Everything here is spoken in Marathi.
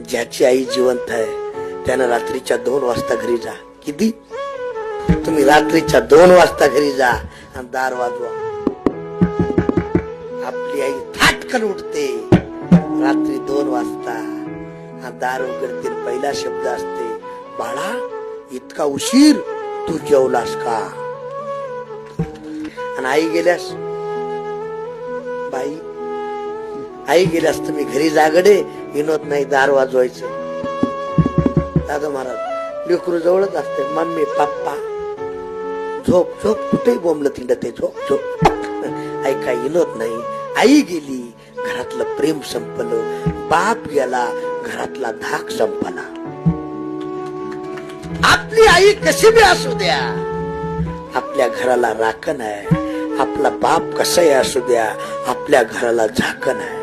ज्याची आई जिवंत आहे त्यानं रात्रीच्या 2 वाजता घरी जा. किती? तुम्ही रात्रीच्या 2 वाजता घरी जा आणि दार वाजवा. आपली आई थाटकन उठते रात्री 2 वाजता, दार उघडते. पहिला शब्द असते, बाळा इतका उशीर, तू जेवलास का? आणि आई गेल्यास, बाई आई गेल्यास तुम्ही घरी जागडे विनोद नाही दार वाजवायचं. दादा महाराज लेकरू जवळच असते, मम्मी पप्पा झोप झोप, कुठेही बोंबलं तिंडते, झोप झोप. आई काय विनोद नाही. आई गेली घरातलं प्रेम संपलं, बाप गेला घरातला धाक संपला. आपली आई कशी बी असू द्या आपल्या घराला राखण आहे. आपला बाप कसाही असू द्या आपल्या घराला झाकण आहे.